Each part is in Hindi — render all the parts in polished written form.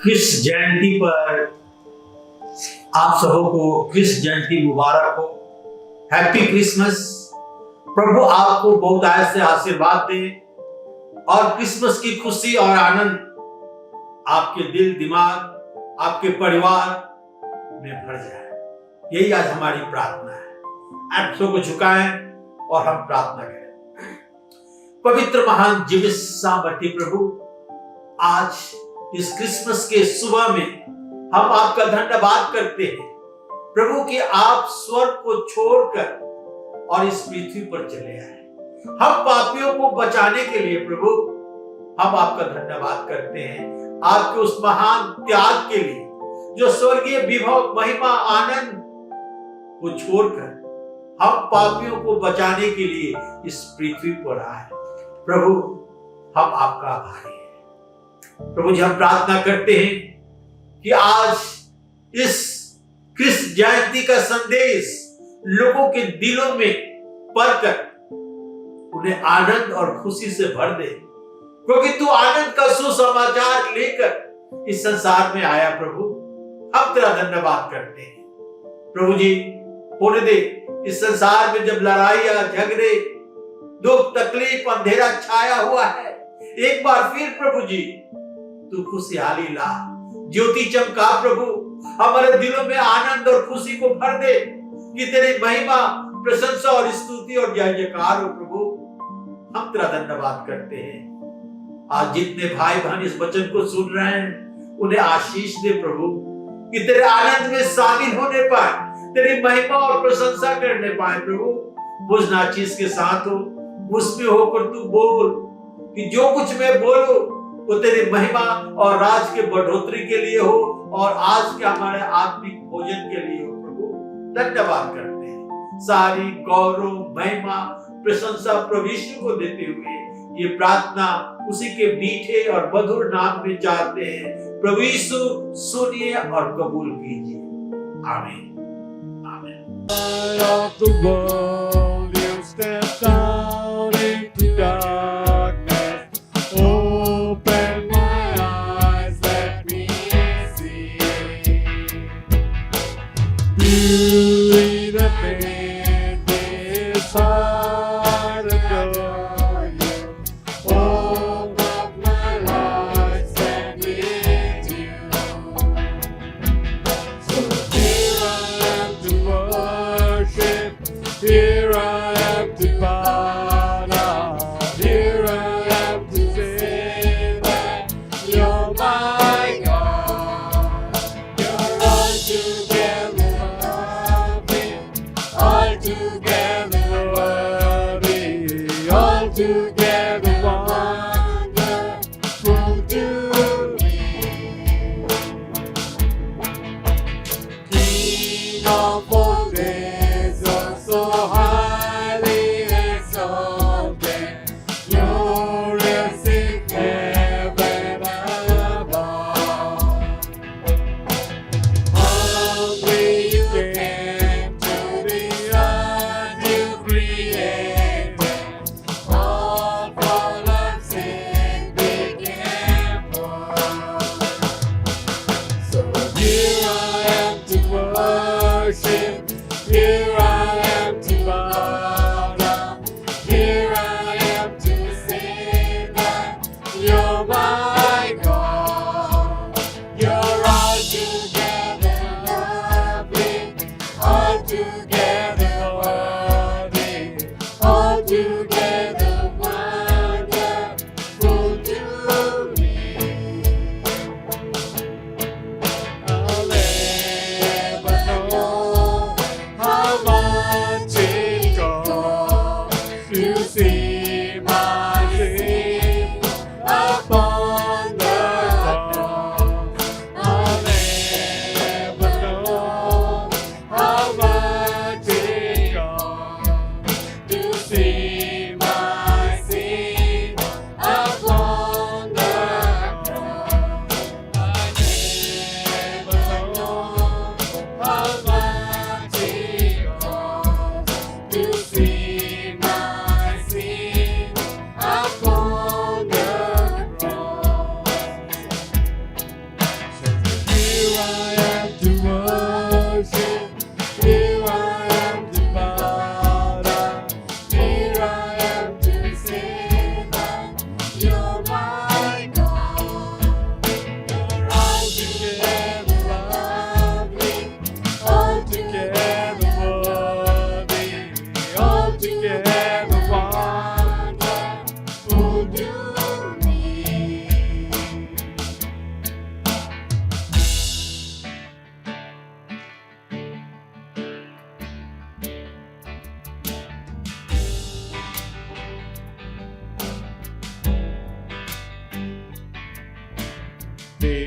कृष्ण जयंती पर आप सबको कृष्ण जयंती मुबारक हो। Happy Christmas. प्रभु आपको बहुत आयत से आशीर्वाद दे और क्रिसमस की खुशी और आनंद आपके दिल दिमाग आपके परिवार में भर जाए। यही आज हमारी प्रार्थना है। आप सबको झुकाएं और हम प्रार्थना करें। पवित्र महान जीवित सामर्थी प्रभु, आज इस क्रिसमस के सुबह में हम आपका धन्यवाद करते हैं प्रभु कि आप स्वर्ग को छोड़कर और इस पृथ्वी पर चले आए हम पापियों को बचाने के लिए। प्रभु हम आपका धन्यवाद करते हैं आपके उस महान त्याग के लिए जो स्वर्गीय विभव महिमा आनंद को छोड़कर हम पापियों को बचाने के लिए इस पृथ्वी पर आए। प्रभु हम आपका आभारी हैं। प्रभु जी हम प्रार्थना करते हैं कि आज इस कृष्ण जयंती का संदेश लोगों के दिलों में पढ़कर उन्हें आनंद और खुशी से भर दे, क्योंकि तू आनंद का सुसमाचार लेकर इस संसार में आया। प्रभु हम तेरा धन्यवाद करते हैं। प्रभु जी होने दे इस संसार में जब लड़ाइयां झगड़े दुख तकलीफ अंधेरा छाया हुआ है, एक बार फिर प्रभु जी तू खुशहाली ला, ज्योति चमका। प्रभु हमारे दिलों में आनंद और खुशी को भर दे कि तेरी महिमा प्रशंसा और स्तुति और जय जयकार हो। प्रभु हम तेरा धन्यवाद करते हैं। आज जितने भाई बहन इस वचन को सुन रहे हैं उन्हें आशीष दे प्रभु, कि तेरे आनंद में शामिल होने पाए, तेरी महिमा और प्रशंसा करने पाए। प्रभु मुझ नाचीज के साथ हो, मुझमें होकर तू बोल कि जो कुछ मैं बोलूं वो तेरी महिमा और राज के बढ़ोतरी के लिए हो और आज के हमारे आत्मिक भोजन के लिए हो। प्रभु धन्यवाद करते हैं। सारी गौरव महिमा प्रशंसा प्रभु यीशु को देते हुए ये प्रार्थना उसी के मीठे और मधुर नाम में चाहते हैं। प्रभु यीशु सुनिए और कबूल कीजिए। आमीन। Of the world, you stepped out into darkness. Open my eyes, let me see. Beauty that made this heart adore you. Open my eyes, let me see you. So here I am to worship, here I am to bow down, here I am to say that you're my God. You're altogether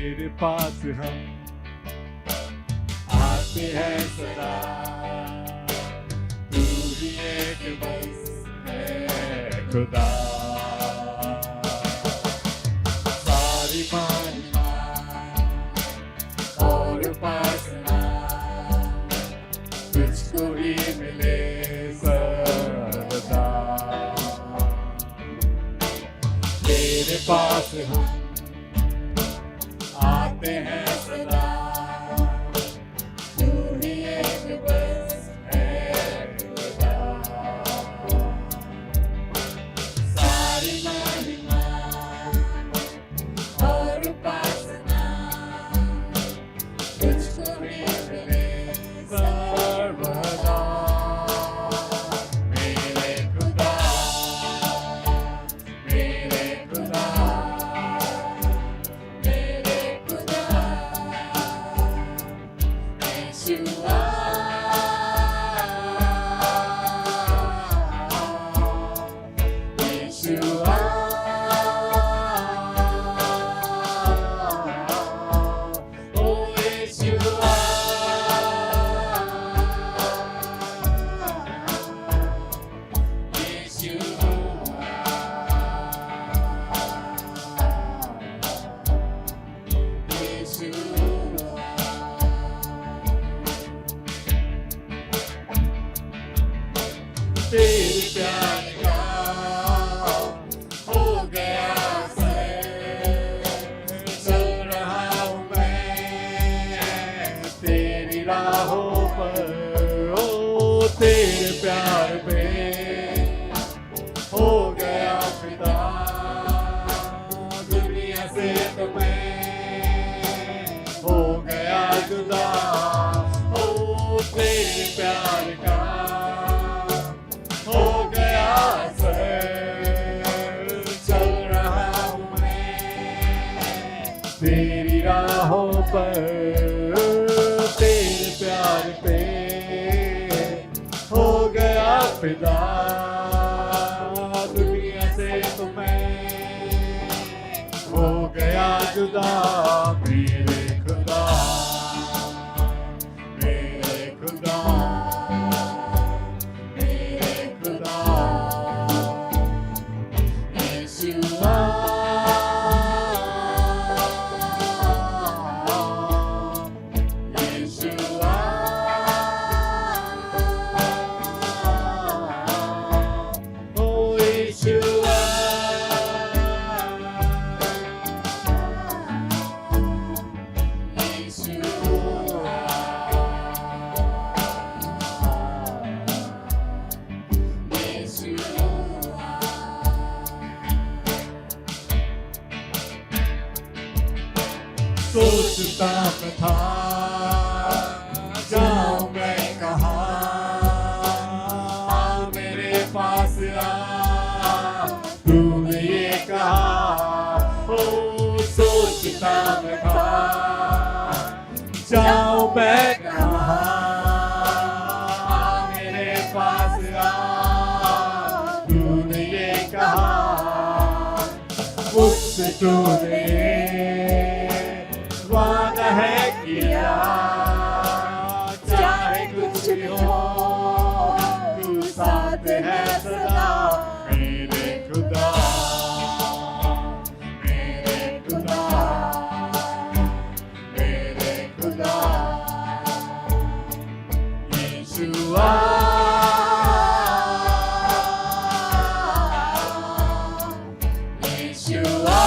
तेरे पास हम आते हैं सदा, तू ही एक बस है खुदा। सारी महिमा और उपासना तुझको ही मिले सर्वदा। तेरे पास हम आते हैं सदा, तू ही एक बस है खुदा। सारी महिमा और उपासना तुझको ही मिले सर्वदा। मेरे खुदा, मेरे खुदा, मेरे खुदा, यीशुआ, यीशुआ, ओ यीशुआ, तेरे प्यार का हो गया असर, चल रहा हूँ मैं तेरी राहों पर। ओ तेरे प्यार पे हो गया फिदा, दुनिया से तो मैं हो गया जुदा। ओ तेरे प्यार का हो गया असर, चल रहा हूँ मैं तेरी राहों पर। तेरे प्यार पे हो गया फिदा, दुनिया से तो मैं हो गया जुदा। मेरे खुदा, मेरे खुदा, मेरे खुदा, यीशुआ, यीशुआ, ओ यीशुआ, सोचता मैं था जाऊं मैं कहाँ, मेरे पास आ तूने ये कहा। ओ सोचता मैं था जाऊं मैं कहाँ, मेरे पास आ तूने ये कहा। मुझसे तूने वादा है किया, चाहे कुछ भी हो तू साथ है सदा। मेरे खुदा, मेरे खुदा, मेरे खुदा, यीशुआ, यीशुआ,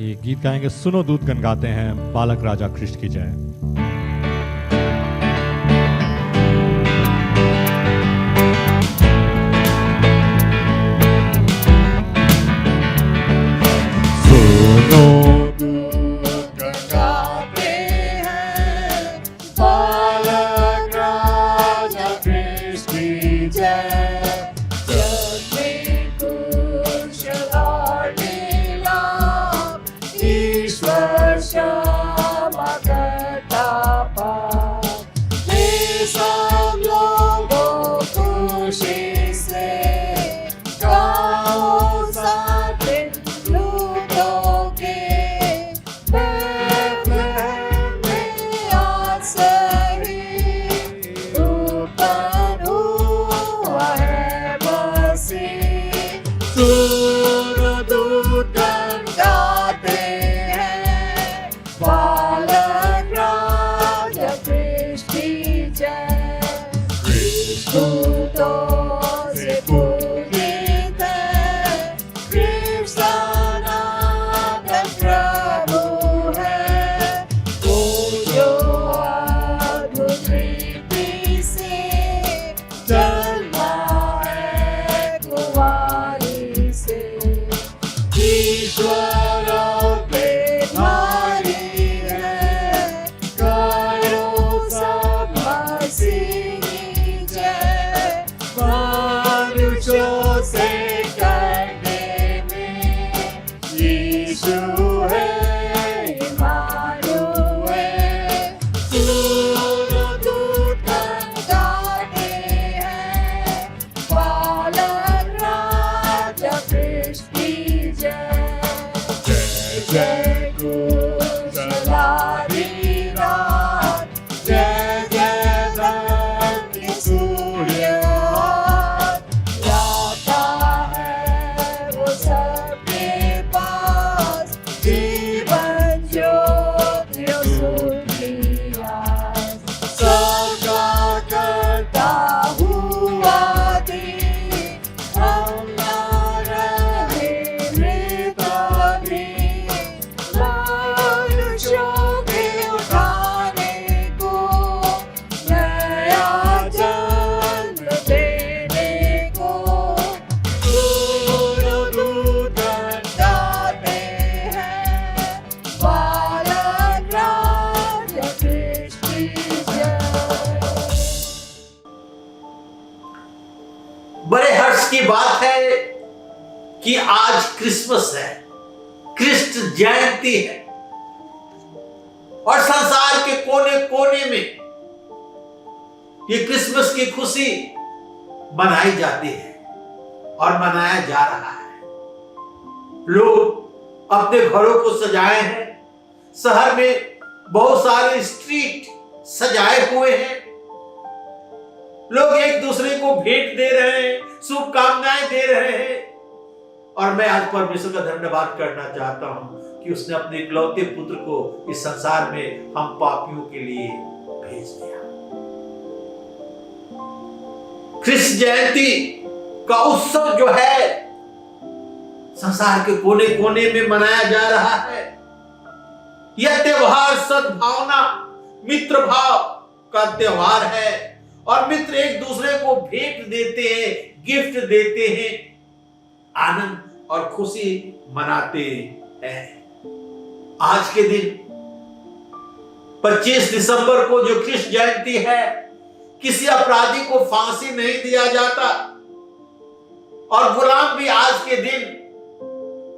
आइए गीत गाएंगे, सुनो दूत गण गाते हैं, बालक राजा कृष्ण की जय। सुनो दूत गाते हैं, बालक राजा कृष्ण की जय। जग में कुशल और लीला, ईश्वर क्षमा करता पार। हे सब लोगों खुशी से गाओ साथ दूतों के। बैतलहम में आज से ही उत्पन्न हुआ है मसीह। सुनो दूत गण गाते हैं, बालक राजा कृष्ण की जय। कृष्ण दूतों से पूजित है, कृष्ण सनातन प्रभु है। वो जो अद्भुत रीति से जन्मा है कुंवारी से। ईश्वर नारी है, करो सब मसीह की जय। मनुष्यों से करने में यीशु है इम्मानुएल। सुनो दूत गण गाते हैं, बालक राजा कृष्ण की जय। जय जय कुशल रात, जय जय धर्म की सूर्य लाता है वो सबके पास। जीवन ज्योति सुखी आस, सबका करता हुआ दीन। हम न रहे मृत भी, मनुष्यों के उठाने को, नया जन्म देने को। सुनो दूत गण गाते हैं, बालक राजा कृष्ण की जय। बड़े हर्ष की बात है कि आज क्रिसमस है, कृष्ण जयंती है और संसार के कोने कोने में ये क्रिसमस की खुशी मनाई जाती है और मनाया जा रहा है। लोग अपने घरों को सजाए हैं, शहर में बहुत सारे स्ट्रीट सजाए हुए हैं। लोग एक दूसरे को भेंट दे रहे हैं, शुभकामनाएं दे रहे हैं। और मैं आज परमेश्वर का धन्यवाद करना चाहता हूं कि उसने अपने इकलौते पुत्र को इस संसार में हम पापियों के लिए भेज दिया। कृष्ण जयंती का उत्सव जो है संसार के कोने कोने में मनाया जा रहा है। यह त्योहार सद्भावना, मित्र भाव का त्योहार है और मित्र एक दूसरे को भेंट देते हैं, गिफ्ट देते हैं, आनंद और खुशी मनाते हैं। आज के दिन 25 दिसंबर को जो कृष्ण जयंती है, किसी अपराधी को फांसी नहीं दिया जाता और गुलाम भी आज के दिन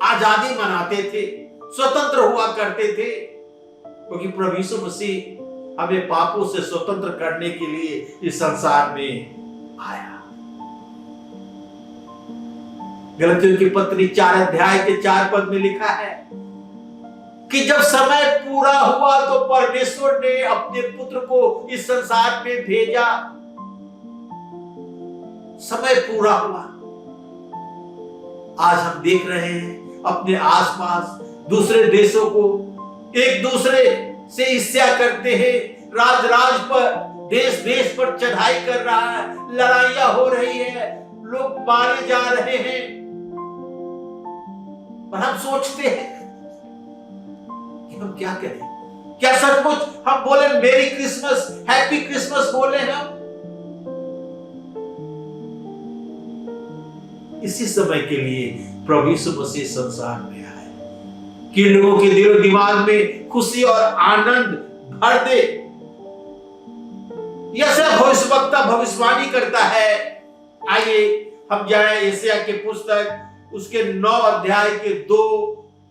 आजादी मनाते थे, स्वतंत्र हुआ करते थे, क्योंकि प्रभु यीशु मसीह हमें पापों से स्वतंत्र करने के लिए इस संसार में आया। गलतियों की पत्री 4 अध्याय के 4 पद में लिखा है कि जब समय पूरा हुआ तो परमेश्वर ने अपने पुत्र को इस संसार में भेजा। समय पूरा हुआ। आज हम देख रहे हैं अपने आसपास दूसरे देशों को एक दूसरे से ईर्ष्या करते हैं, राज राज पर, देश देश पर चढ़ाई कर रहा है, लड़ाइयां हो रही है, लोग मारे जा रहे हैं। और हम सोचते हैं हम क्या करें? क्या सचमुच हम बोले मेरी क्रिसमस, हैप्पी क्रिसमस बोले हम? इसी समय के लिए प्रभु यीशु मसीह संसार में आए कि लोगों के दिलो दिमाग में खुशी और आनंद भर दे। यशायाह भविष्यवक्ता भविष्यवाणी करता है। आइए हम जाएं यशायाह के पुस्तक उसके 9 अध्याय के 2,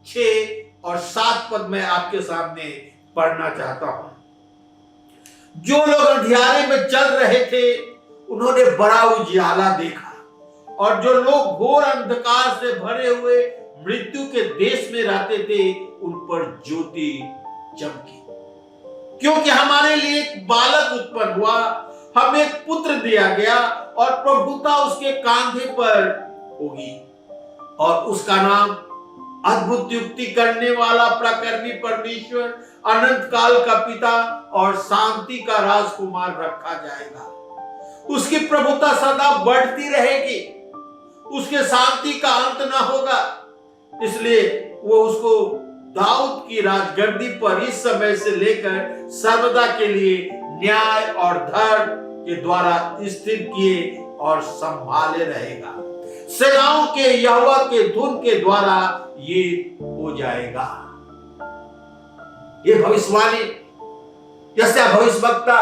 6 और 7 पद में आपके सामने पढ़ना चाहता हूं। जो लोग अंधियारे में चल रहे थे उन्होंने बड़ा उजियाला देखा, और जो लोग घोर अंधकार से भरे हुए मृत्यु के देश में रहते थे उन पर ज्योति चमकी। क्योंकि हमारे लिए एक बालक उत्पन्न हुआ, हमें एक पुत्र दिया गया, और प्रभुता उसके कांधे पर होगी, और उसका नाम अद्भुत युक्ति करने वाला, प्रकर्मी परमेश्वर, अनंत काल का पिता और शांति का राजकुमार रखा जाएगा। उसकी प्रभुता सदा बढ़ती रहेगी, उसके शांति का अंत न होगा। इसलिए वो उसको दाऊद की राजगद्दी पर इस समय से लेकर सर्वदा के लिए न्याय और धर्म के द्वारा स्थिर किए और संभाले रहेगा। सेनाओं के यहोवा के धुन के द्वारा ये हो जाएगा। ये भविष्यवाणी यशायाह भविष्यवक्ता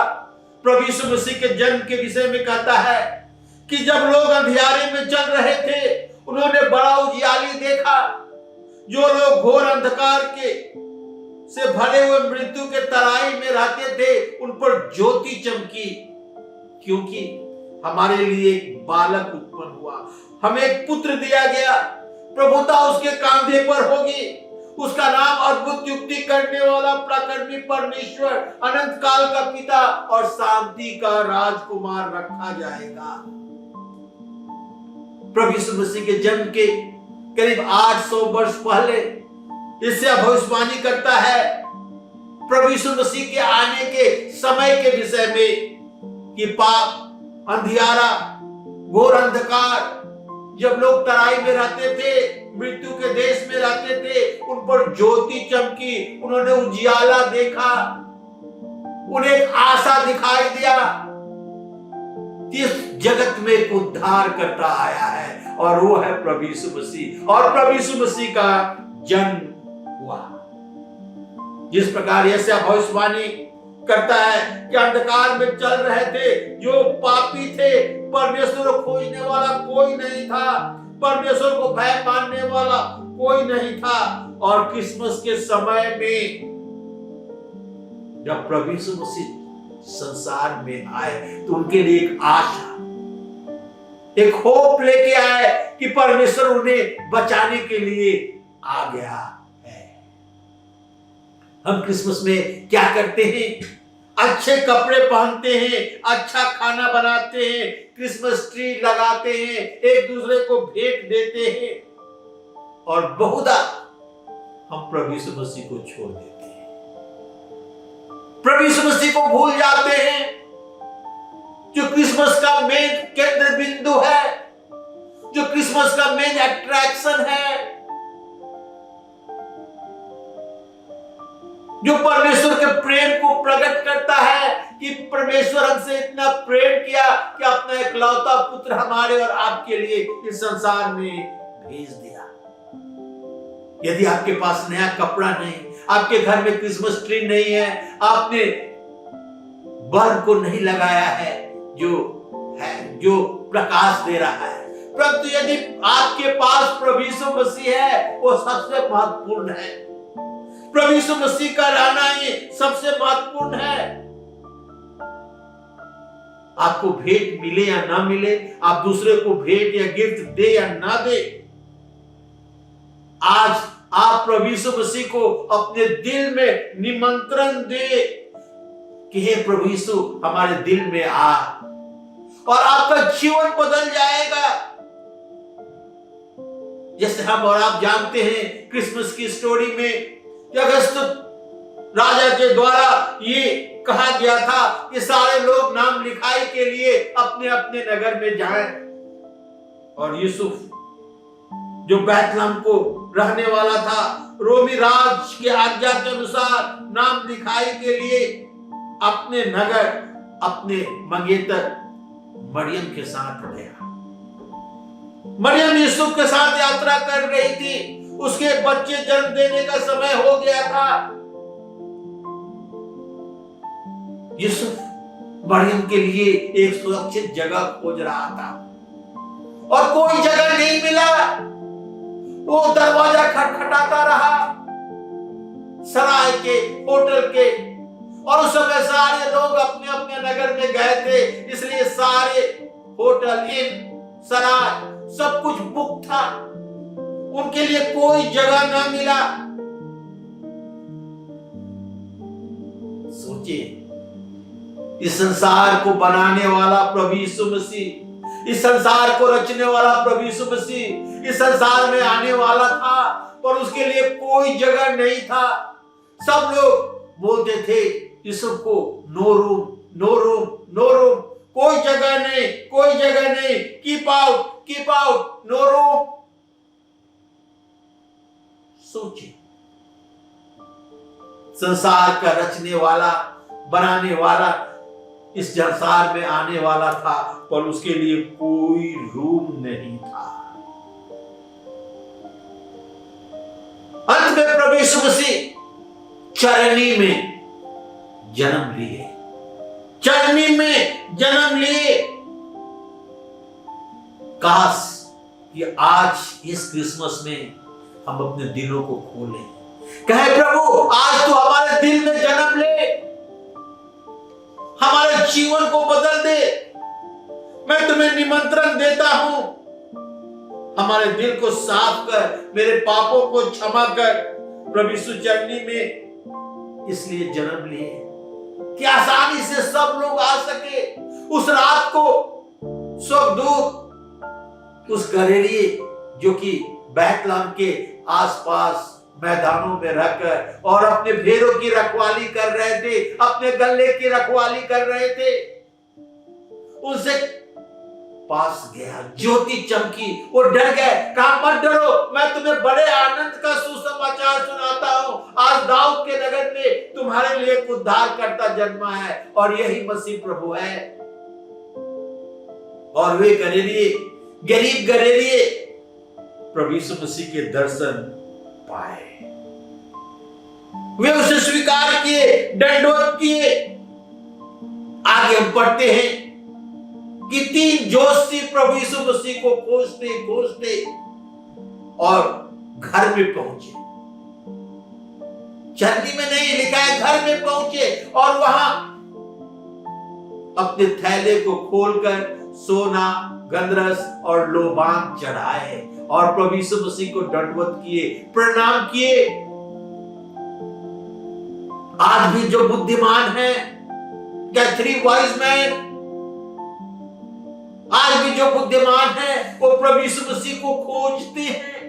प्रभु यीशु मसीह के जन्म के विषय में कहता है कि जब लोग अंधियारे में चल रहे थे उन्होंने बड़ा उजियाली देखा। जो लोग घोर अंधकार के से भरे हुए मृत्यु के तराई में रहते थे उन पर ज्योति चमकी। क्योंकि हमारे लिए एक बालक उत्पन्न हुआ, हमें एक पुत्र दिया गया, प्रभुता उसके कांधे पर होगी। उसका नाम अद्भुत युक्ति करने वाला, प्रकर्मी परमेश्वर, अनंत काल का पिता और शांति का राजकुमार रखा जाएगा। प्रभु यीशु मसीह के जन्म के करीब 800 वर्ष पहले यशायाह भविष्यवाणी करता है प्रभु यीशु मसीह के आने के समय के विषय में कि पाप, अंधियारा, घोर अंधकार, जब लोग तराई में रहते थे, मृत्यु के देश में रहते थे, उन पर ज्योति चमकी, उन्होंने उजियाला देखा, उन्हें एक आशा दिखाई दिया कि इस जगत में एक उद्धार करता आया है और वो है प्रभु यीशु मसीह। और प्रभु यीशु मसीह का जन्म हुआ। जिस प्रकार यशायाह भविष्यवाणी करता है कि अंधकार में चल रहे थे, जो पापी थे, परमेश्वर को खोजने वाला कोई नहीं था, परमेश्वर को भय मानने वाला कोई नहीं था। और क्रिसमस के समय में जब प्रभु यीशु मसीह संसार में आए तो उनके लिए एक आशा, एक होप लेके आए कि परमेश्वर उन्हें बचाने के लिए आ गया है। हम क्रिसमस में क्या करते हैं? अच्छे कपड़े पहनते हैं, अच्छा खाना बनाते हैं, क्रिसमस ट्री लगाते हैं, एक दूसरे को भेंट देते हैं, और बहुधा हम प्रभु यीशु मसीह को छोड़ देते हैं, प्रभु यीशु मसीह को भूल जाते हैं जो क्रिसमस का मेन केंद्र बिंदु है, जो क्रिसमस का मेन अट्रैक्शन है, जो परमेश्वर के प्रेम को प्रकट करता है कि परमेश्वर हमसे इतना प्रेम किया कि अपना इकलौता पुत्र हमारे और आपके लिए इस संसार में भेज दिया। यदि आपके पास नया कपड़ा नहीं, आपके घर में क्रिसमस ट्री नहीं है, आपने बल्ब को नहीं लगाया है जो प्रकाश दे रहा है, परंतु यदि आपके पास प्रभु यीशु मसीह है, वो सबसे महत्वपूर्ण है। प्रभु यीशु मसीह का रहना ही सबसे महत्वपूर्ण है। आपको भेंट मिले या ना मिले, आप दूसरे को भेंट या गिफ्ट दे या ना दे, आज आप प्रभु यीशु मसीह को अपने दिल में निमंत्रण दे कि हे प्रभु यीशु हमारे दिल में आ, और आपका जीवन बदल जाएगा। जैसे हम और आप जानते हैं क्रिसमस की स्टोरी में कि अगस्तुस राजा के द्वारा ये कहा गया था कि सारे लोग नाम लिखाई के लिए अपने अपने नगर में जाएं, और यूसुफ जो बैतलहम को रहने वाला था, रोमी राज के आज्ञा के अनुसार नाम लिखाई के लिए अपने नगर, अपने मंगेतर मरियम के साथ गया। मरियम यूसुफ के साथ यात्रा कर रही थी। उसके बच्चे जन्म देने का समय हो गया था। यूसुफ मरियम के लिए एक सुरक्षित जगह खोज रहा था और कोई जगह नहीं मिला। वो दरवाजा खटखटाता रहा सराय के, होटल के, और उस समय सारे लोग अपने अपने नगर में गए थे, इसलिए सारे होटल, इन, सराय सब कुछ बुक था। उनके लिए कोई जगह ना मिला। सोचिए, इस संसार को बनाने वाला प्रभु यीशु मसीह, इस संसार को रचने वाला प्रभु यीशु मसीह इस संसार में आने वाला था, पर उसके लिए कोई जगह नहीं था। सब लोग बोलते थे यूसुफ को, no room, no room, no room, कोई जगह नहीं, कोई जगह नहीं, कीप आउट, नो रूम। सोचिए, संसार का रचने वाला, बनाने वाला इस संसार में आने वाला था, पर उसके लिए कोई रूम नहीं था। अंत में प्रभु यीशु मसीह चरनी में जन्म लिए, चरनी में जन्म लिए। काश कि आज इस क्रिसमस में हम अपने दिलों को खोलें, कहे प्रभु आज तू हमारे दिल में जन्म ले, हमारे जीवन को बदल दे। मैं तुम्हें निमंत्रण देता हूं, हमारे दिल को साफ कर, मेरे पापों को क्षमा कर। प्रभु यीशु चरनी में इसलिए जन्म लिए कि आसानी से सब लोग आ सके। उस रात को स्वर्गदूत उस गलीली जो कि बैतलहम के आसपास मैदानों में रहकर और अपने भेड़ों की रखवाली कर रहे थे, अपने गल्ले की रखवाली कर रहे थे, उनसे पास गया, ज्योति चमकी, वो डर गए, कहा मत डरो, मैं तुम्हें बड़े आनंद का सुसमाचार सुनाता हूं। आज दाऊद के नगर में तुम्हारे लिए एक उद्धारकर्ता जन्मा है और यही मसीह प्रभु है। और वे गरीब गलीली प्रभु यीशु मसीह के दर्शन पाए, वे उसे स्वीकार किए, दंडवत किए। आगे हम पढ़ते हैं कि 3 जोशी प्रभु यीशु मसीह को खोजते और घर में पहुंचे। चरनी में नहीं लिखा है, घर में पहुंचे और वहां अपने थैले को खोलकर सोना, गंधरस और लोबान चढ़ाए और प्रभु यीशु मसीह को दंडवत किए, प्रणाम किए। आज भी जो बुद्धिमान है, क्या 3 वाइज मैन, आज भी जो बुद्धिमान है वो प्रभु यीशु मसीह को खोजते हैं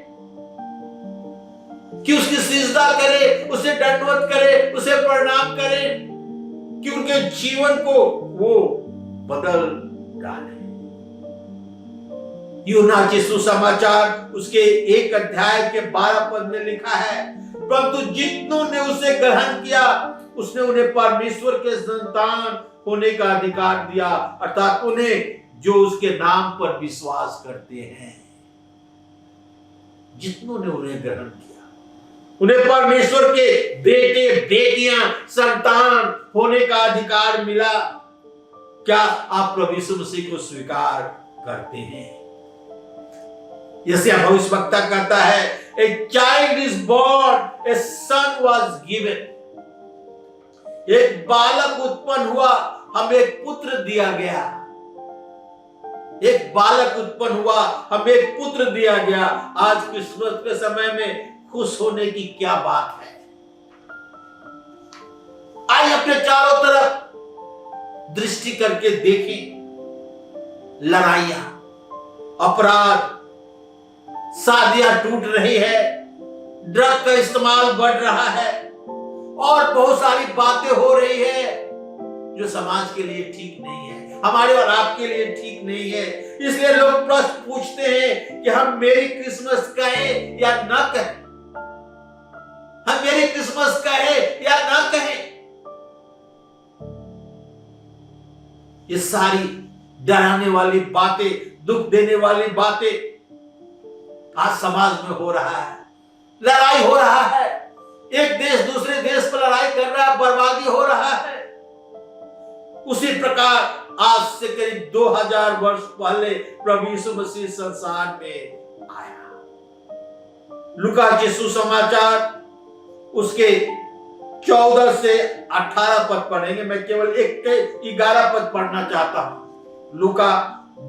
कि उसकी सिजदा करे, उसे दंडवत करे, उसे प्रणाम करे, कि उनके जीवन को वो बदल डाले। यूहन्ना के सुसमाचार उसके 1 अध्याय के 12 पद में लिखा है, परंतु जितनों ने उसे ग्रहण किया उसने उन्हें परमेश्वर के संतान होने का अधिकार दिया, अर्थात उन्हें जो उसके नाम पर विश्वास करते हैं। जितनों ने उन्हें ग्रहण किया, उन्हें परमेश्वर के बेटे बेटियां, संतान होने का अधिकार मिला। क्या आप प्रभु यीशु मसीह को स्वीकार करते हैं? यशायाह भविष्यवक्ता कहता है, A child is born, a son was given. एक बालक उत्पन्न हुआ, हमें एक पुत्र दिया गया। एक बालक उत्पन्न हुआ, हमें एक पुत्र दिया गया। आज क्रिसमस के समय में खुश होने की क्या बात है। आइए अपने चारों तरफ दृष्टि करके देखें। लड़ाइयां, अपराध, शादियां टूट रही है, ड्रग का इस्तेमाल बढ़ रहा है और बहुत सारी बातें हो रही है जो समाज के लिए ठीक नहीं है। हमारे और आपके लिए ठीक नहीं है। इसलिए लोग प्रश्न पूछते हैं कि हम मेरी क्रिसमस कहें या ना कहें, हम मेरी क्रिसमस कहें या ना कहें। ये सारी डराने वाली बातें, दुख देने वाली बातें आज समाज में हो रहा है। लड़ाई हो रहा है, एक देश दूसरे देश पर लड़ाई कर रहा है, बर्बादी हो रहा है। उसी प्रकार आज से करीब 2000 वर्ष पहले प्रभु यीशु मसीह संसार में आया। लूका के सुसमाचार उसके 14 से 18 पद पढ़ेंगे। मैं केवल 11 पद पढ़ना चाहता हूं। लूका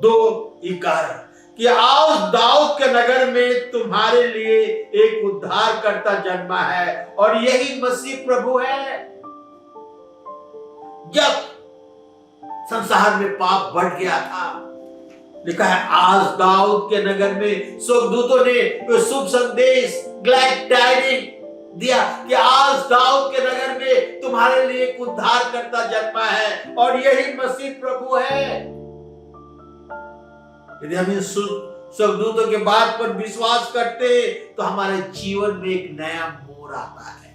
2:11 कि आओ दाऊद के नगर में तुम्हारे लिए एक उद्धारकर्ता जन्मा है और यही मसीह प्रभु है। जब संसार में पाप बढ़ गया था, लिखा है आज दाऊद के नगर में स्वर्गदूतों ने शुभ संदेश, ग्लैड टाइडिंग दिया कि आज दाऊद के नगर में तुम्हारे लिए एक उद्धारकर्ता जन्मा है और यही मसीह प्रभु है। यदि हम इन स्वर्गदूतों के बात पर विश्वास करते हैं तो हमारे जीवन में एक नया मोड़ आता है।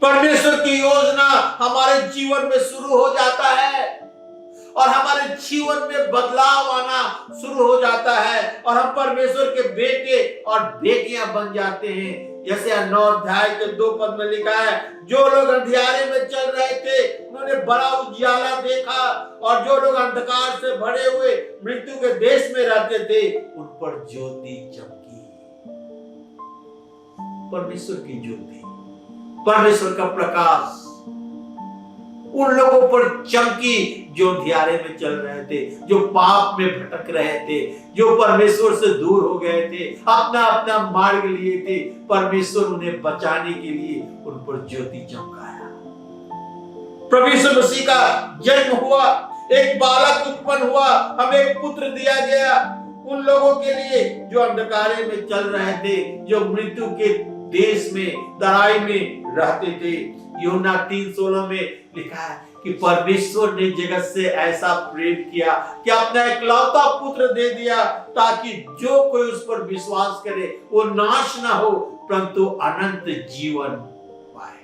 परमेश्वर की योजना हमारे जीवन में शुरू हो जाता है और हमारे जीवन में बदलाव आना शुरू हो जाता है और हम परमेश्वर के बेटे और बेटियां बन जाते हैं। जैसे 9 अध्याय के 2 पद में लिखा है, जो लोग अंधियारे में चल रहे थे उन्होंने बड़ा उजियाला देखा और जो लोग अंधकार से भरे हुए मृत्यु के देश में रहते थे उन पर ज्योति चमकी। परमेश्वर की ज्योति, परमेश्वर का प्रकाश उन लोगों पर चमकी जो अंधियारे में चल रहे थे, जो पाप में भटक रहे थे, जो परमेश्वर से दूर हो गए थे, अपना अपना मार्ग लिए थे। परमेश्वर उन्हें बचाने के लिए उन पर ज्योति चमकाया। प्रभु यीशु मसीह का जन्म हुआ, एक बालक उत्पन्न हुआ, हमें एक पुत्र दिया गया उन लोगों के लिए जो अंधकारे में चल रहे थे, जो मृत्यु के देश में, तराई में रहते थे। यूहन्ना 3:16 में लिखा है कि परमेश्वर ने जगत से ऐसा प्रेम किया कि अपना इकलौता पुत्र दे दिया ताकि जो कोई उस पर विश्वास करे वो नाश ना हो परंतु अनंत जीवन पाए।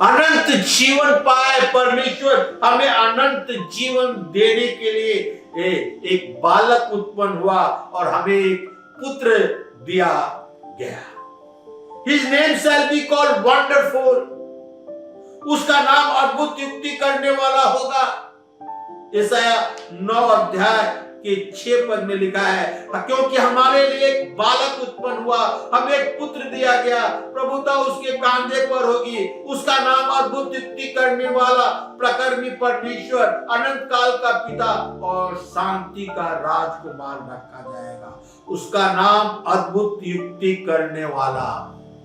अनंत जीवन पाए। परमेश्वर हमें अनंत जीवन देने के लिए एक बालक उत्पन्न हुआ और हमें एक पुत्र दिया गया। His name shall be called Wonderful. उसका नाम अद्भुत युक्ति करने वाला होगा। यशायाह 9 अध्याय के 6 पद में लिखा है, क्योंकि हमारे लिए एक बालक उत्पन्न हुआ, हमें एक पुत्र दिया गया, प्रभुता उसके कांधे पर होगी, उसका नाम अद्भुत युक्ति करने वाला, प्रकर्मी परमेश्वर, अनंत काल का पिता और शांति का राजकुमार रखा जाएगा। उसका नाम अद्भुत युक्ति करने वाला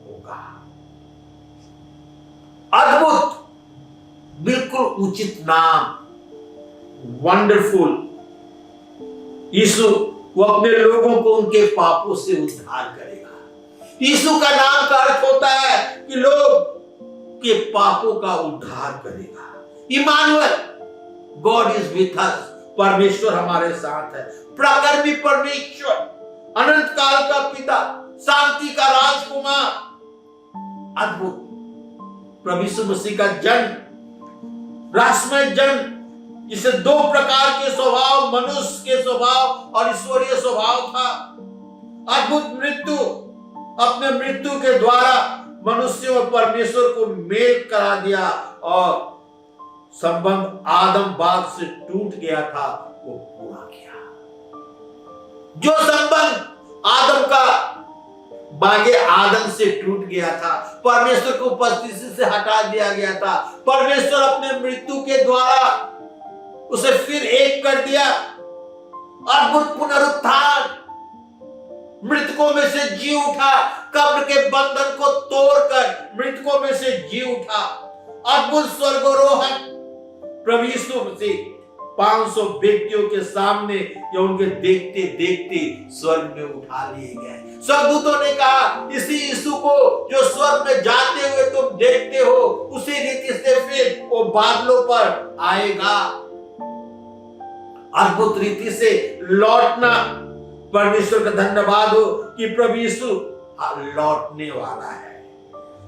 होगा। अद्भुत, बिल्कुल उचित नाम, वंडरफुल। यीशु वो अपने लोगों को उनके पापों से उद्धार करेगा। यीशु का नाम का अर्थ होता है कि लोग के पापों का उद्धार करेगा। Emmanuel, God is with us, परमेश्वर हमारे साथ है। प्रकर्मी परमेश्वर, अनंत काल का पिता, शांति का राजकुमार। अद्भुत। प्रभु यीशु मसीह का जन्म, रहस्यमय जन्म, जिसे 2 प्रकार के स्वभाव, मनुष्य के स्वभाव और ईश्वरीय स्वभाव था। अद्भुत मृत्यु, अपने मृत्यु के द्वारा मनुष्य और परमेश्वर को मेल करा दिया और संबंध आदम बाप से टूट गया था वो पूरा किया। जो संबंध आदम का बागे आदम से टूट गया था, परमेश्वर को उपस्थिति से हटा दिया गया था, परमेश्वर अपने मृत्यु के द्वारा उसे फिर एक कर दिया। अद्भुत पुनरुत्थान, मृतकों में से जी उठा, कब्र के बंधन को तोड़कर मृतकों में से जी उठा। अद्भुत स्वर्गारोहण, प्रभु यीशु मसीह 500 व्यक्तियों के सामने या उनके देखते देखते स्वर्ग में उठा लिए गए। स्वर्गदूतों ने कहा, इसी यीशु को जो स्वर्ग में जाते हुए तुम देखते हो, उसी रीति से फिर वो बादलों पर आएगा। अद्भुत रीति से लौटना। परमेश्वर का धन्यवाद हो कि प्रभु यीशु लौटने वाला है।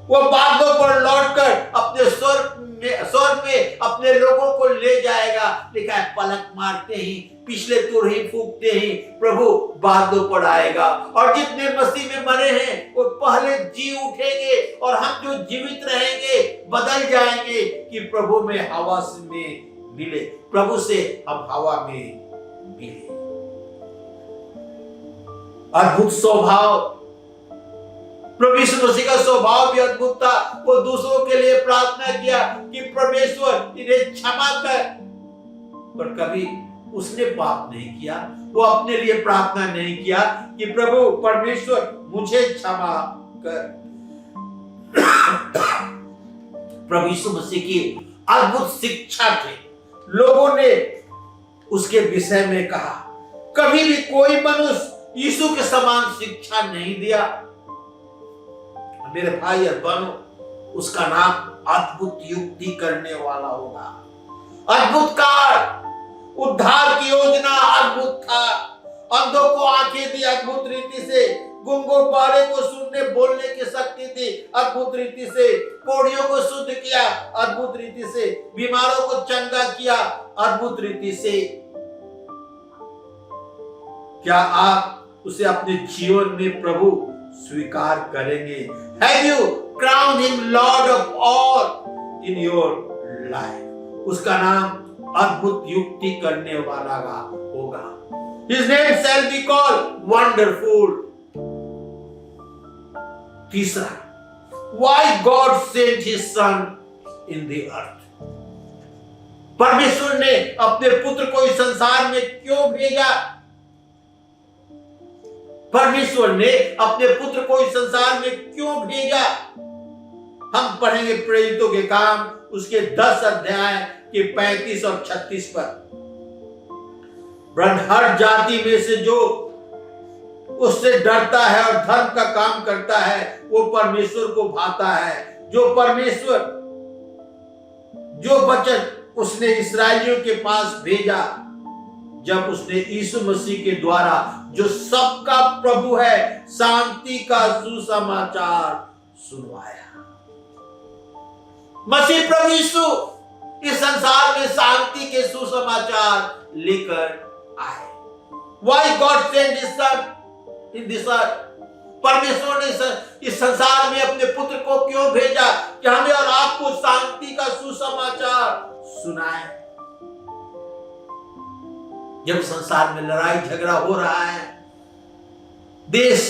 वो बादलों पर लौटकर अपने स्वर्ग में अपने लोगों को ले जाएगा। लिखा है, पलक मारते ही, पिछले तुरही फूंकते ही प्रभु बादलों पर आएगा। और जितने मसीह में मरे हैं वो पहले जी उठेंगे, और हम जो जीवित रहेंगे बदल जाएंगे कि प्रभु में हवा में मिले, प्रभु से हम हवा में मिले। अद्भुत स्वभाव। प्रभु यीशु मसीह का स्वभाव भी अद्भुत था। वो दूसरों के लिए प्रार्थना किया कि परमेश्वर इन्हें क्षमा कर, पर कभी उसने पाप नहीं किया। वो अपने लिए प्रार्थना नहीं किया कि प्रभु परमेश्वर मुझे क्षमा कर। प्रभु यीशु मसीह की अद्भुत शिक्षा थे। लोगों ने उसके विषय में कहा, कभी भी कोई मनुष्य यीशु के समान शिक्षा नहीं दिया। मेरे भाई और बहनों, उसका नाम अद्भुत युक्ति करने वाला होगा। अद्भुत कार्य, उद्धार की योजना अद्भुत था। अंधों को आंखें दी अद्भुत रीति से, गूंगों बहरे को सुनने बोलने की शक्ति दी अद्भुत रीति से, कोढ़ियों को शुद्ध किया अद्भुत रीति से, बीमारों को चंगा किया अद्भुत रीति से। क्या आप उसे अपने जीवन में प्रभु स्वीकार करेंगे? Have you crowned him Lord of all in your life? उसका नाम अद्भुत युक्ति करने वाला होगा। His name shall be called Wonderful. तीसरा, why God sent His Son in the earth? परमेश्वर ने अपने पुत्र को इस संसार में क्यों भेजा? परमेश्वर ने अपने पुत्र को इस संसार में क्यों भेजा? हम पढ़ेंगे प्रेरितों के काम उसके 10 अध्याय के 35 और 36 पर। हर जाति में से जो उससे डरता है और धर्म का काम करता है वो परमेश्वर को भाता है। जो वचन उसने इस्राएलियों के पास भेजा जब उसने यीशु मसीह के द्वारा, जो सबका प्रभु है, शांति का सुसमाचार सुनवाया। मसीह प्रभु यीशु इस संसार में शांति के सुसमाचार लेकर आए। Why God sent His Son in this earth? परमेश्वर ने इस संसार में अपने पुत्र को क्यों भेजा? कि हमें और आपको शांति का सुसमाचार सुनाए। जब संसार में लड़ाई झगड़ा हो रहा है, देश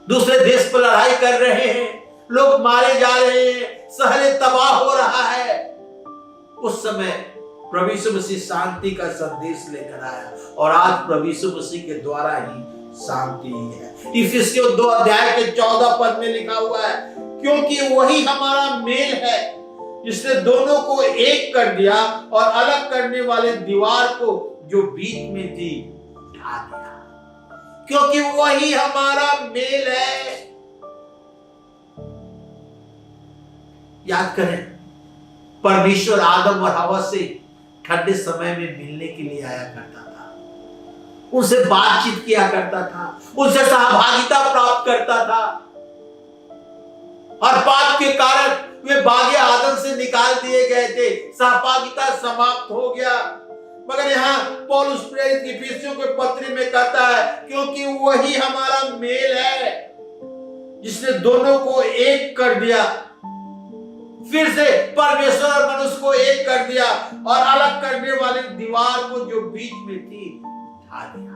दूसरे देश पर लड़ाई कर रहे हैं, लोग मारे जा रहे हैं, शहरें तबाह हो रहा है, उस समय प्रभु यीशु मसीह शांति का संदेश लेकर आया। और आज प्रभु यीशु मसीह के द्वारा ही शांति है। इफिसियों 2 अध्याय के 14 पद में लिखा हुआ है, क्योंकि वही हमारा मेल है जिसने दोनों को एक कर दिया और अलग करने वाले दीवार को जो बीच में थी ढा दिया। क्योंकि वही हमारा मेल है। याद करें, परमेश्वर आदम और हवा से ठंडे समय में मिलने के लिए आया करता था, उनसे बातचीत किया करता था, उनसे सहभागिता प्राप्त करता था। और पाप के कारण वे बागे आदम से निकाल दिए गए थे, सहभागिता समाप्त हो गया। मगर यहाँ पौलुस प्रेरित इफिसियों के पत्री में कहता है, क्योंकि वही हमारा मेल है जिसने दोनों को एक कर दिया। फिर से परमेश्वर और मनुष्य को एक कर दिया और अलग करने वाली दीवार को जो बीच में थी ढा दिया।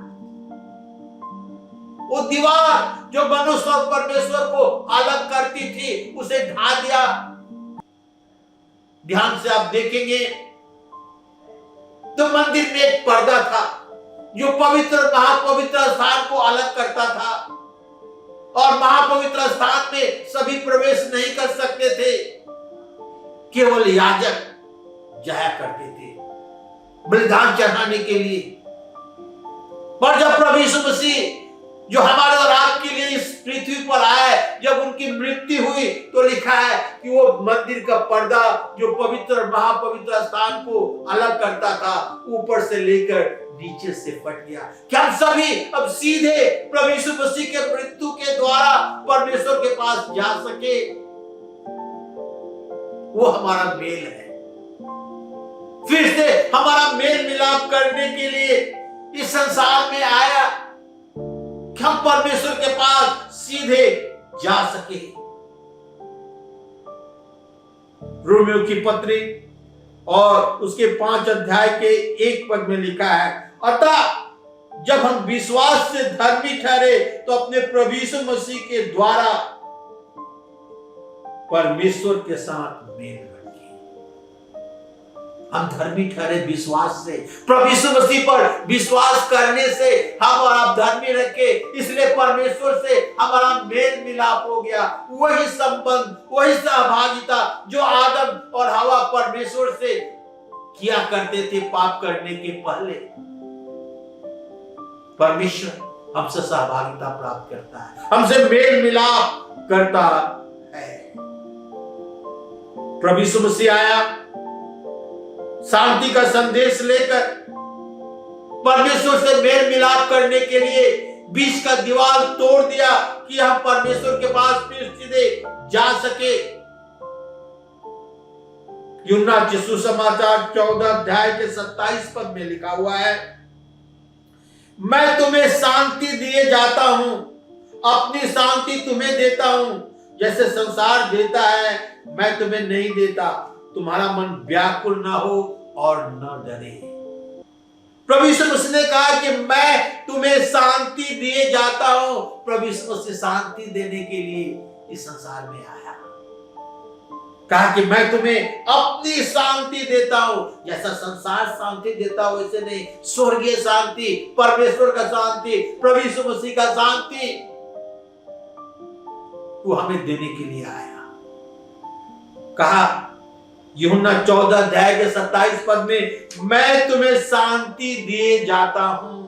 वो दीवार जो मनुष्य और परमेश्वर को अलग करती थी उसे ढा दिया। ध्यान से आप देखेंगे तो मंदिर में एक पर्दा था जो पवित्र महापवित्र स्थान को अलग करता था, और महापवित्र स्थान में सभी प्रवेश नहीं कर सकते थे, केवल याजक जाया करते थे। बलिदान चढ़ाने के लिए। पर जब प्रभु यीशु मसीह जो हमारे और आपके लिए इस पृथ्वी पर आए, जब उनकी मृत्यु हुई तो लिखा है कि वो मंदिर का पर्दा जो पवित्र महापवित्र स्थान को अलग करता था, ऊपर से लेकर नीचे से फट गया। क्या हम सभी अब सीधे प्रभु यीशु मसीह के मृत्यु के द्वारा परमेश्वर के पास जा सके? वो हमारा मेल है। फिर से हमारा मेल मिलाप करने के लिए इस संसार में आया कि हम परमेश्वर के पास सीधे जा सके। रोमियो की पत्री और उसके 5 अध्याय के 1 पद में लिखा है, अतः जब हम विश्वास से धर्मी ठहरे तो अपने प्रभु यीशु मसीह के द्वारा परमेश्वर के साथ मेल रखे। हम धर्मी ठहरे विश्वास से, प्रभु यीशु मसीह पर विश्वास करने से हम और आप धर्मी रखे, इसलिए परमेश्वर से हमारा मेल मिलाप हो गया। वही संबंध, वही सहभागिता जो आदम और हवा परमेश्वर से किया करते थे पाप करने के पहले, परमेश्वर हमसे सहभागिता प्राप्त करता है, हमसे मेल मिलाप करता है। प्रभु यीशु मसीह आया शांति का संदेश लेकर, परमेश्वर से मेल मिलाप करने के लिए बीच का दीवार तोड़ दिया कि हम परमेश्वर के पास फिर सीधे जा सके। यूहन्ना के सुसमाचार 14 अध्याय के 27 पद में लिखा हुआ है, मैं तुम्हें शांति दिए जाता हूं, अपनी शांति तुम्हें देता हूं, जैसे संसार देता है मैं तुम्हें नहीं देता। तुम्हारा मन व्याकुल ना हो और न डरे। प्रभु यीशु मसीह ने कहा कि मैं तुम्हें शांति दिए जाता हूं। प्रभु यीशु मसीह शांति देने के लिए इस संसार में आया, कहा कि मैं तुम्हें अपनी शांति देता हूं। जैसा संसार शांति देता हो वैसे नहीं, स्वर्गीय शांति, परमेश्वर का शांति, प्रभु यीशु मसीह का शांति वो हमें देने के लिए आया। कहा यूहन्ना 14 अध्याय के 27 पद में, मैं तुम्हें शांति दिए जाता हूं।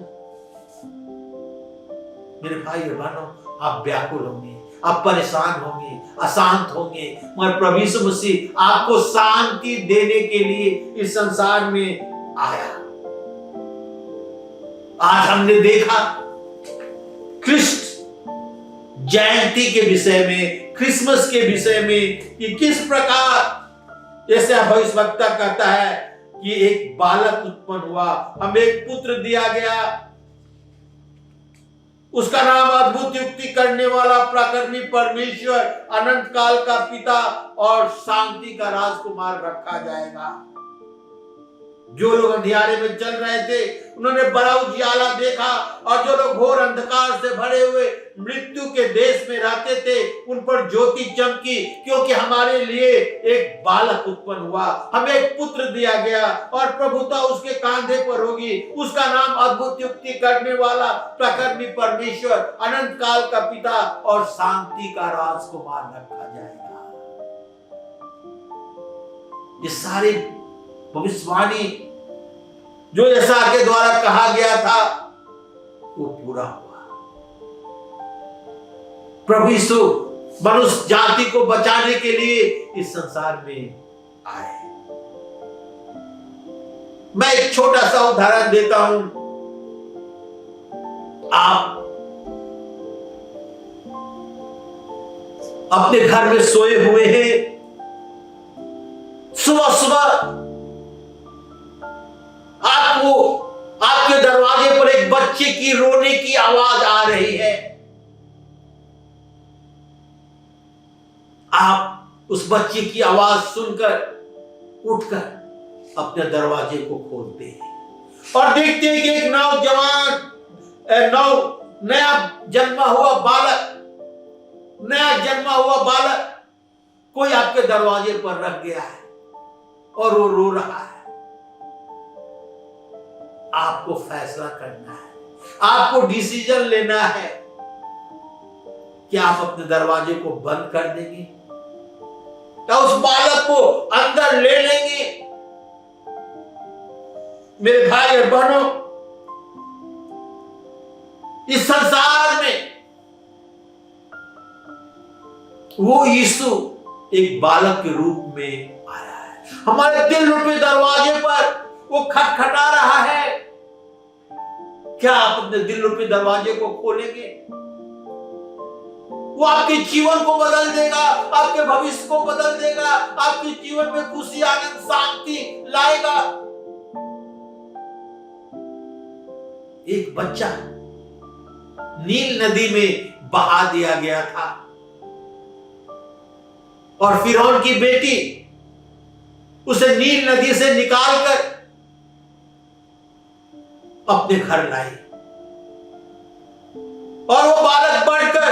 मेरे भाई और बहनों, आप व्याकुल होंगे, आप परेशान होंगे, अशांत होंगे, मगर प्रभु यीशु मसीह आपको शांति देने के लिए इस संसार में आया। आज हमने देखा कृष्ण जयंती के विषय में, क्रिसमस के विषय में कि किस प्रकार जैसे भविष्यवक्ता कहता है कि एक बालक उत्पन्न हुआ, हमें एक पुत्र दिया गया, उसका नाम अद्भुत युक्ति करने वाला, प्रकर्मी परमेश्वर, अनंत काल का पिता और शांति का राजकुमार रखा जाएगा। जो लोग अंधियारे में चल रहे थे उन्होंने बड़ा उजियाला देखा, और जो लोग घोर अंधकार से भरे हुए मृत्यु के देश में रहते थे उन पर ज्योति चमकी, क्योंकि हमारे लिए एक बालक उत्पन्न हुआ, हमें एक पुत्र दिया गया और प्रभुता उसके कांधे पर होगी। उसका नाम अद्भुत युक्ति करने वाला, प्रकर्मी परमेश्वर, अनंत काल का पिता और शांति का राजकुमार रखा जाएगा। ये सारे भविष्यवाणी जो यशायाह के द्वारा कहा गया था वो पूरा हुआ। प्रभु यीशु मनुष्य जाति को बचाने के लिए इस संसार में आए। मैं एक छोटा सा उदाहरण देता हूं। आप अपने घर में सोए हुए हैं, सुबह सुबह आपको आपके दरवाजे पर एक बच्चे की रोने की आवाज आ रही है। आप उस बच्चे की आवाज सुनकर उठकर अपने दरवाजे को खोलते हैं और देखते हैं कि एक नौजवान नया जन्मा हुआ बालक कोई आपके दरवाजे पर रख गया है और वो रो रहा है। आपको फैसला करना है, आपको डिसीजन लेना है कि आप अपने दरवाजे को बंद कर देंगे या उस बालक को अंदर ले लेंगे। मेरे भाई और बहनों, इस संसार में वो यीशु एक बालक के रूप में आया है। हमारे दिल रूपी दरवाजे पर वो खटखटा रहा है। क्या आप अपने दिल रूपी दरवाजे को खोलेंगे? वो आपके जीवन को बदल देगा, आपके भविष्य को बदल देगा, आपके जीवन में खुशी, आनंद, शांति लाएगा। एक बच्चा नील नदी में बहा दिया गया था और फिरौन की बेटी उसे नील नदी से निकालकर अपने घर लाई और वो बालक बढ़कर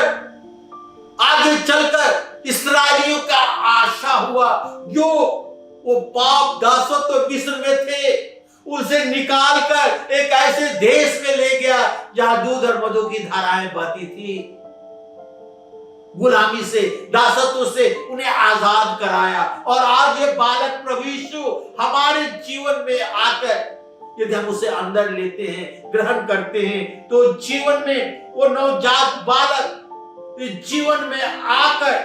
आगे चलकर इस्राएलियों का आशा हुआ, जो वो पाप दासत्व मिस्र में थे उसे निकालकर एक ऐसे देश में ले गया जहां दूध और मधु की धाराएं बहती थी। गुलामी से, दासत्व से उन्हें आजाद कराया। और आज ये बालक प्रभु यीशु हमारे जीवन में आकर यदि हम उसे अंदर लेते हैं, ग्रहण करते हैं, तो जीवन में वो नवजात बालक इस जीवन में आकर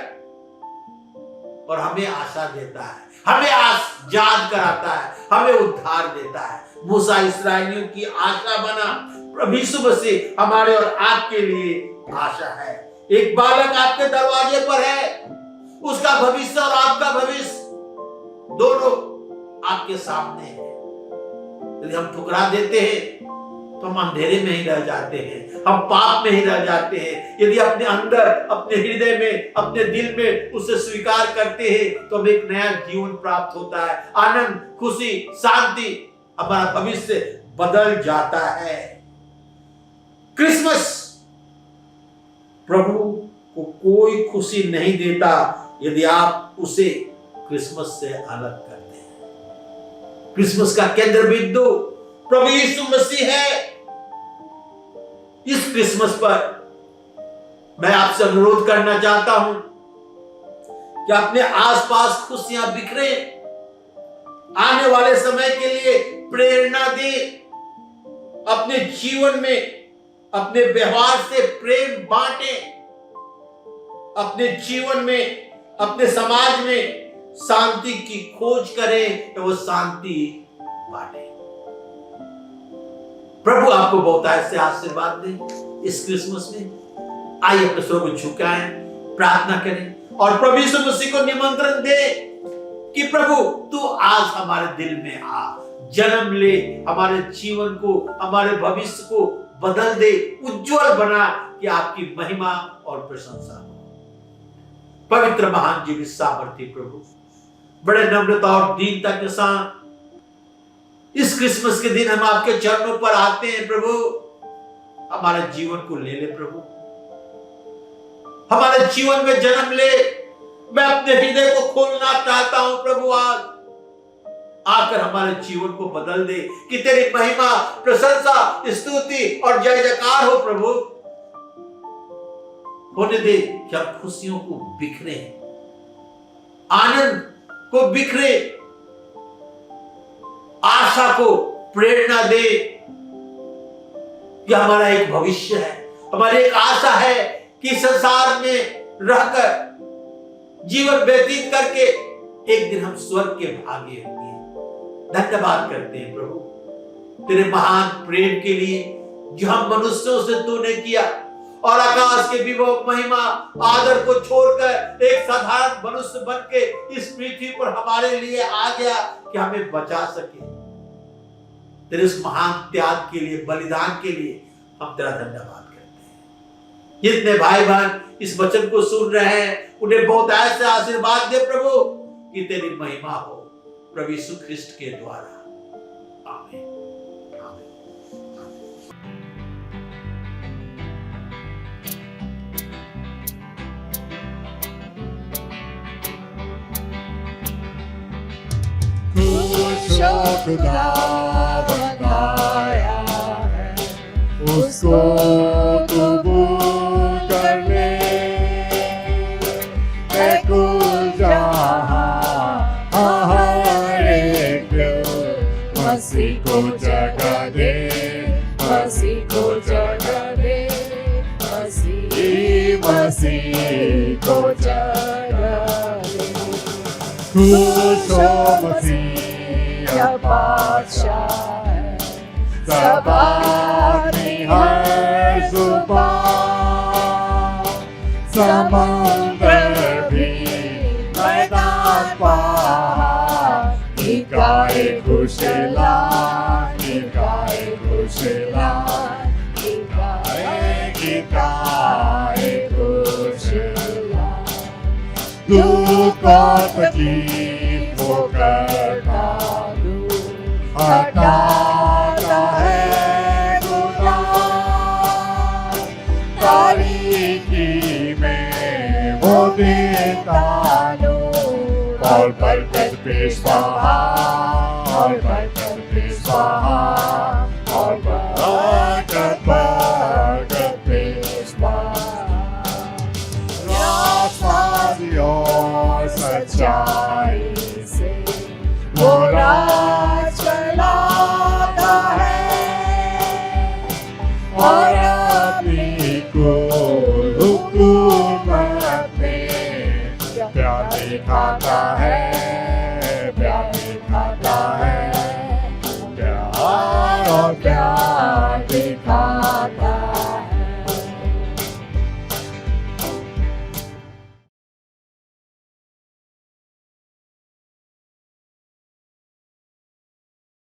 और हमें आशा देता है, हमें आजाद कराता है, हमें उद्धार देता है। मूसा इस्राएलियों की आशा बना, प्रभु यीशु मसीह हमारे और आपके लिए आशा है। एक बालक आपके दरवाजे पर है, उसका भविष्य और आपका भविष्य दोनों आपके सामने है। यदि हम ठुकरा देते हैं तो हम अंधेरे में ही रह जाते हैं, हम पाप में ही रह जाते हैं। यदि अपने अंदर, अपने हृदय में, अपने दिल में उसे स्वीकार करते हैं तो हमें एक नया जीवन प्राप्त होता है, आनंद, खुशी, शांति, हमारा भविष्य बदल जाता है। क्रिसमस प्रभु को कोई खुशी नहीं देता यदि आप उसे क्रिसमस से अलग करते हैं। क्रिसमस का केंद्र बिंदु प्रभु यीशु मसीह है। इस क्रिसमस पर मैं आपसे अनुरोध करना चाहता हूं कि अपने आसपास खुशियां बिखरे, आने वाले समय के लिए प्रेरणा दे, अपने जीवन में, अपने व्यवहार से प्रेम बांटे, अपने जीवन में, अपने समाज में शांति की खोज करें तो वो शांति बांटे। प्रभु आपको बहुत ऐसे आशीर्वाद दे इस क्रिसमस में। आइए अपने स्वर को झुकाएं, प्रार्थना करें और प्रभु यीशु मसीह को निमंत्रण दे कि प्रभु तू आज हमारे दिल में आ, जन्म ले, हमारे जीवन को, हमारे भविष्य को बदल दे, उज्जवल बना कि आपकी महिमा और प्रशंसा हो। पवित्र महान जीवित सामर्थी प्रभु, बड़े नम्रता और दीनता के साथ इस क्रिसमस के दिन हम आपके चरणों पर आते हैं। प्रभु हमारे जीवन को ले ले, प्रभु हमारे जीवन में जन्म ले। मैं अपने हृदय को खोलना चाहता हूं प्रभु, आज आकर हमारे जीवन को बदल दे कि तेरी महिमा, प्रशंसा, स्तुति और जय जयकार हो। प्रभु होने दे कि हम खुशियों को बिखरे, आनंद को बिखरे, आशा को प्रेरणा दे कि हमारा एक भविष्य है, हमारी एक आशा है कि संसार में रहकर जीवन व्यतीत करके एक दिन हम स्वर्ग के भागी होंगे। धन्यवाद करते हैं प्रभु तेरे महान प्रेम के लिए जो हम मनुष्यों से तूने किया और आकाश के विभव, महिमा, आदर को छोड़कर एक साधारण मनुष्य बन के इस पृथ्वी पर हमारे लिए आ गया कि हमें बचा सके। तेरे इस महान त्याग के लिए, बलिदान के लिए हम तेरा धन्यवाद करते हैं। जितने भाई बहन इस वचन को सुन रहे हैं उन्हें बहुत ऐसे आशीर्वाद दे प्रभु कि तेरी महिमा हो प्रभु यीशु ख्रिस्ट के द्वारा। आमीन। खुदा बनाया है, उसको कबूल कर ले। कुल जहां हर एक मसीह को मसीह को जगा दे, मसीह को जगा दे। खुश हो मसीह बादशाह है, सब आदमी हर जुबान, समुद्र भी मैदान पहाड़, गीत गाए खुशलान, गीत गाए खुशलान, गीत गाए खुशलान। दुख और तकलीफ वो करता दूर, हटाता है गुनाह, तारीकी में वो देता नूर, और बरकत पेश बहार, और बरकत पेश बहार, और बरकत पेश बहार। रास्ता और सच्चाई से वो राज चलाता है, और अपनी को हुकूमत में प्यार दिखाता है, प्यार दिखाता है, प्यार और प्यार